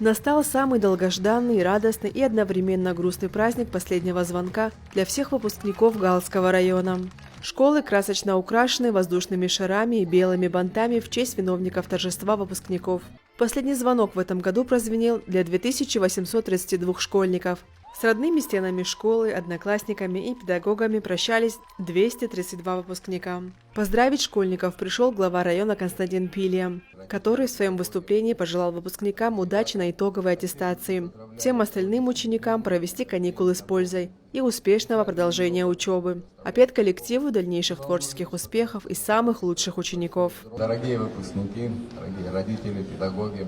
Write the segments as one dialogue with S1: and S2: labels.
S1: Настал самый долгожданный, радостный и одновременно грустный праздник последнего звонка для всех выпускников Галского района. Школы красочно украшены воздушными шарами и белыми бантами в честь виновников торжества выпускников. Последний звонок в этом году прозвенел для 2832 школьников. С родными стенами школы, одноклассниками и педагогами прощались 232 выпускника. Поздравить школьников пришел глава района Константин Пилия, который в своем выступлении пожелал выпускникам удачи на итоговой аттестации, всем остальным ученикам провести каникулы с пользой и успешного продолжения учебы, а педколлективу дальнейших творческих успехов и самых лучших учеников.
S2: Дорогие выпускники, дорогие родители, педагоги,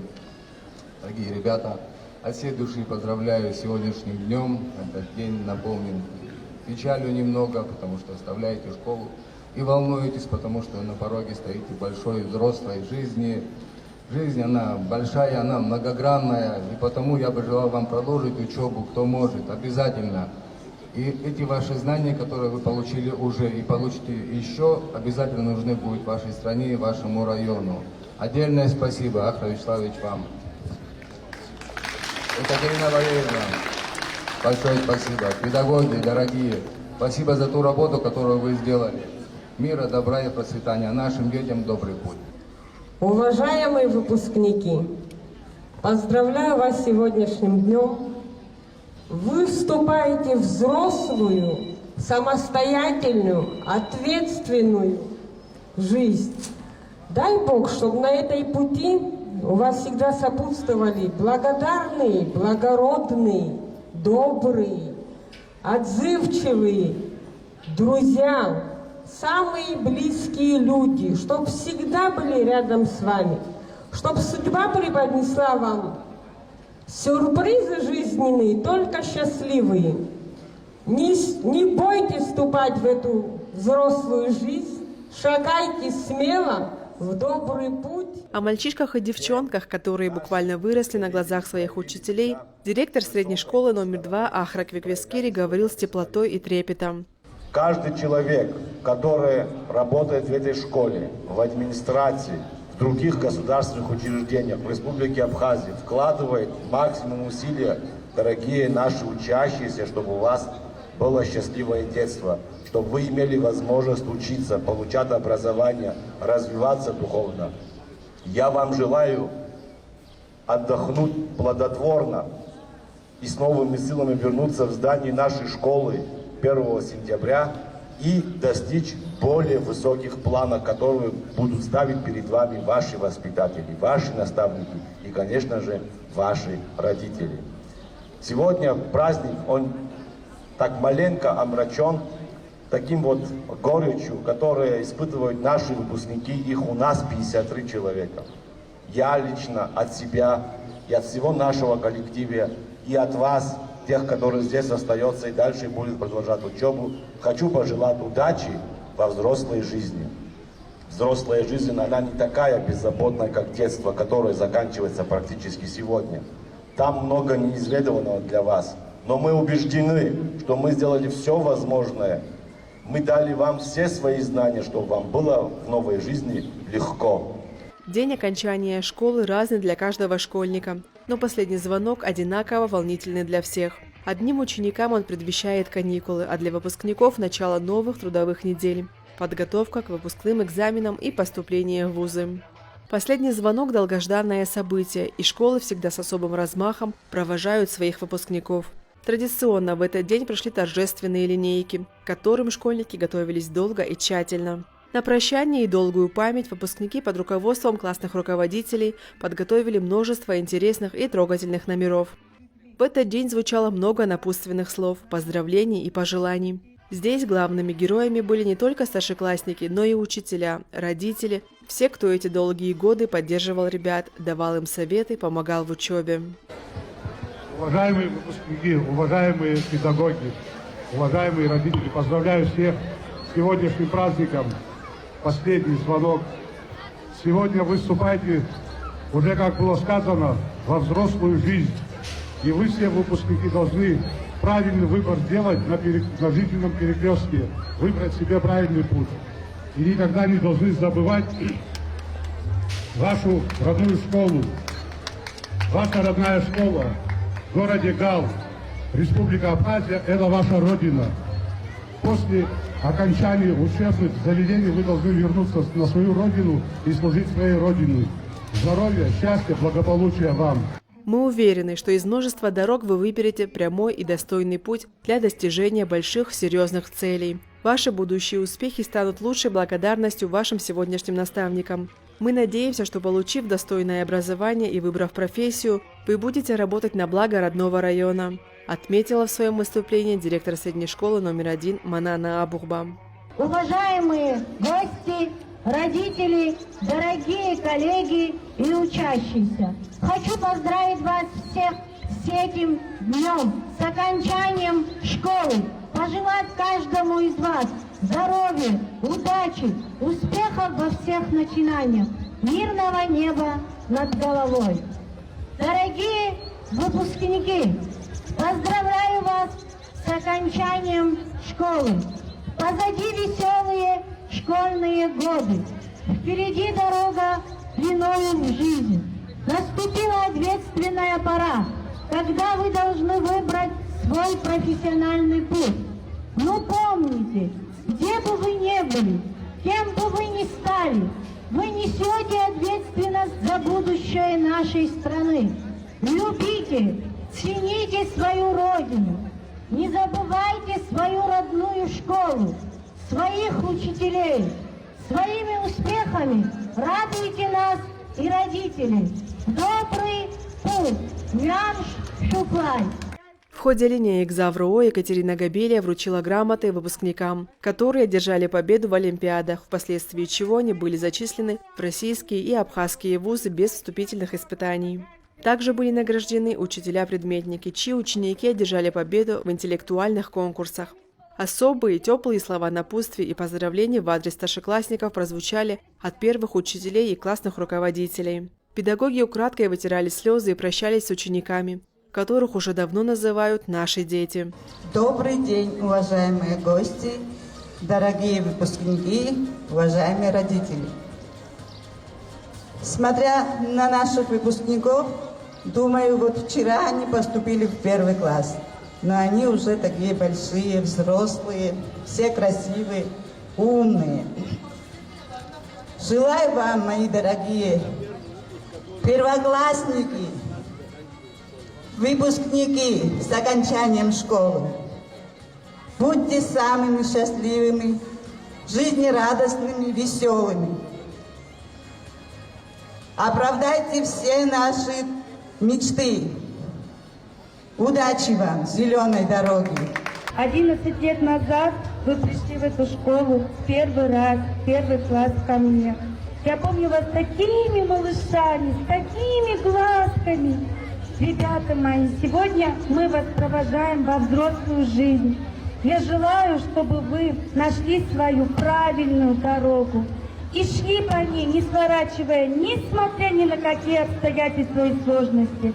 S2: дорогие ребята, от всей души поздравляю с сегодняшним днем. Этот день наполнен печалью немного, потому что оставляете школу и волнуетесь, потому что на пороге стоите большой взрослой жизни. Жизнь, она большая, она многогранная, и потому я бы желал вам продолжить учебу, кто может, обязательно. И эти ваши знания, которые вы получили уже и получите еще, обязательно нужны будут вашей стране и вашему району. Отдельное спасибо, Ахра Вячеславович, вам. Екатерина Валерьевна, большое спасибо. Педагоги, дорогие, спасибо за ту работу, которую вы сделали. Мира, добра и процветания нашим детям, добрый путь.
S3: Уважаемые выпускники, поздравляю вас с сегодняшним днем. Вы вступаете в взрослую, самостоятельную, ответственную жизнь. Дай Бог, чтобы на этой пути у вас всегда сопутствовали благодарные, благородные, добрые, отзывчивые друзья, самые близкие люди, чтобы всегда были рядом с вами, чтобы судьба преподнесла вам сюрпризы жизненные, только счастливые. Не бойтесь вступать в эту взрослую жизнь, шагайте смело в добрый путь.
S1: О мальчишках и девчонках, которые буквально выросли на глазах своих учителей, директор средней школы номер 2 Ахра Квиквискири говорил с теплотой и трепетом.
S4: Каждый человек, который работает в этой школе, в администрации, в других государственных учреждениях в Республике Абхазия, вкладывает максимум усилия, дорогие наши учащиеся, чтобы у вас было счастливое детство, чтобы вы имели возможность учиться, получать образование, развиваться духовно. Я вам желаю отдохнуть плодотворно и с новыми силами вернуться в здание нашей школы 1 сентября и достичь более высоких планов, которые будут ставить перед вами ваши воспитатели, ваши наставники и, конечно же, ваши родители. Сегодня праздник, он так маленько омрачен таким вот горечью, которые испытывают наши выпускники, их у нас 53 человека. Я лично от себя и от всего нашего коллектива, и от вас, тех, которые здесь остаются и дальше будут продолжать учебу, хочу пожелать удачи во взрослой жизни. Взрослая жизнь, она не такая беззаботная, как детство, которое заканчивается практически сегодня. Там много неизведанного для вас. Но мы убеждены, что мы сделали все возможное. Мы дали вам все свои знания, чтобы вам было в новой жизни легко.
S1: День окончания школы разный для каждого школьника, но последний звонок одинаково волнительный для всех. Одним ученикам он предвещает каникулы, а для выпускников – начало новых трудовых недель, подготовка к выпускным экзаменам и поступление в вузы. Последний звонок – долгожданное событие, и школы всегда с особым размахом провожают своих выпускников. Традиционно в этот день прошли торжественные линейки, к которым школьники готовились долго и тщательно. На прощание и долгую память выпускники под руководством классных руководителей подготовили множество интересных и трогательных номеров. В этот день звучало много напутственных слов, поздравлений и пожеланий. Здесь главными героями были не только старшеклассники, но и учителя, родители, все, кто эти долгие годы поддерживал ребят, давал им советы, помогал в учебе.
S5: Уважаемые выпускники, уважаемые педагоги, уважаемые родители, поздравляю всех с сегодняшним праздником. Последний звонок. Сегодня вы вступаете, уже как было сказано, во взрослую жизнь. И вы все выпускники должны правильный выбор сделать на жизненном перекрестке, выбрать себе правильный путь. И никогда не должны забывать вашу родную школу, Ваша родная школа в городе Гал, Республика Абхазия, это ваша родина. После окончания учебных заведений вы должны вернуться на свою родину и служить своей родине. Здоровья, счастья, благополучия вам.
S1: Мы уверены, что из множества дорог вы выберете прямой и достойный путь для достижения больших серьезных целей. Ваши будущие успехи станут лучшей благодарностью вашим сегодняшним наставникам. Мы надеемся, что, получив достойное образование и выбрав профессию, вы будете работать на благо родного района, отметила в своем выступлении директор средней школы номер 1 Манана Абухба.
S6: Уважаемые гости, родители, дорогие коллеги и учащиеся, хочу поздравить вас всех с этим днем, с окончанием школы, пожелать каждому из вас здоровья, удачи, успехов во всех начинаниях, мирного неба над головой. Дорогие выпускники, поздравляю вас с окончанием школы. Позади веселые школьные годы. Впереди дорога длиною в жизнь. Наступила ответственная пора, когда вы должны выбрать свой профессиональный путь. Но помните, где бы вы ни были, кем бы вы ни стали, вы несете ответственность за будущее нашей страны. Любите, цените свою родину, не забывайте свою родную школу, своих учителей. Своими успехами радуйте нас и родителей. Добрый путь! Мямш Шуклай!
S1: В ходе линеек ЗАВРО Екатерина Габелия вручила грамоты выпускникам, которые одержали победу в Олимпиадах, впоследствии чего они были зачислены в российские и абхазские вузы без вступительных испытаний. Также были награждены учителя-предметники, чьи ученики одержали победу в интеллектуальных конкурсах. Особые теплые слова напутствия и поздравлений в адрес старшеклассников прозвучали от первых учителей и классных руководителей. Педагоги украдкой вытирали слезы и прощались с учениками, которых уже давно называют «наши дети».
S7: Добрый день, уважаемые гости, дорогие выпускники, уважаемые родители. Смотря на наших выпускников, думаю, вот вчера они поступили в 1 класс, но они уже такие большие, взрослые, все красивые, умные. Желаю вам, мои дорогие первоклассники, выпускники с окончанием школы, будьте самыми счастливыми, жизнерадостными, веселыми. Оправдайте все наши мечты. Удачи вам, зеленой дороги.
S6: 11 лет назад вы пришли в эту школу первый раз, 1 класс ко мне. Я помню вас такими малышами, с такими глазками. Ребята мои, сегодня мы вас провожаем во взрослую жизнь. Я желаю, чтобы вы нашли свою правильную дорогу и шли по ней, не сворачивая, несмотря ни на какие обстоятельства и сложности.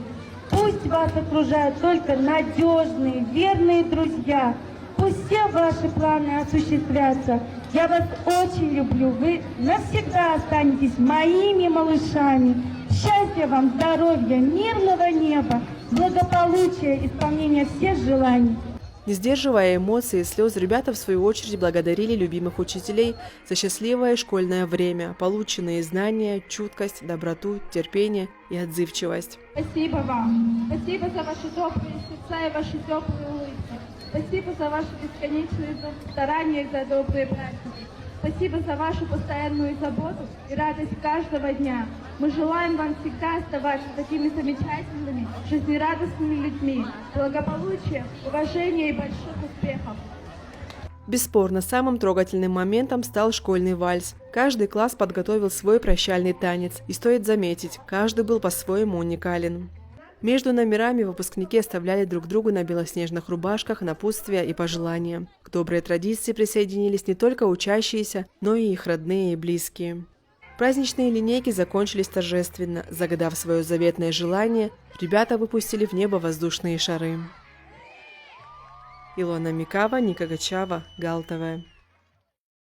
S6: Пусть вас окружают только надежные, верные друзья. Пусть все ваши планы осуществятся. Я вас очень люблю. Вы навсегда останетесь моими малышами. Счастья вам, здоровья, мирного неба, благополучия, исполнения всех желаний.
S1: Не сдерживая эмоций и слез, ребята в свою очередь благодарили любимых учителей за счастливое школьное время, полученные знания, чуткость, доброту, терпение и отзывчивость.
S8: Спасибо вам. Спасибо за ваши добрые сердца и ваши теплые улыбки. Спасибо за ваши бесконечные старания и за добрые практики. Спасибо за вашу постоянную заботу и радость каждого дня. Мы желаем вам всегда оставаться такими замечательными, жизнерадостными людьми. Благополучия, уважения и больших успехов.
S1: Бесспорно, самым трогательным моментом стал школьный вальс. Каждый класс подготовил свой прощальный танец, и стоит заметить, каждый был по-своему уникален. Между номерами выпускники оставляли друг другу на белоснежных рубашках напутствия и пожелания. К доброй традиции присоединились не только учащиеся, но и их родные и близкие. Праздничные линейки закончились торжественно. Загадав свое заветное желание, ребята выпустили в небо воздушные шары. Илона Микава, Ника Гачава, Гал ТВ.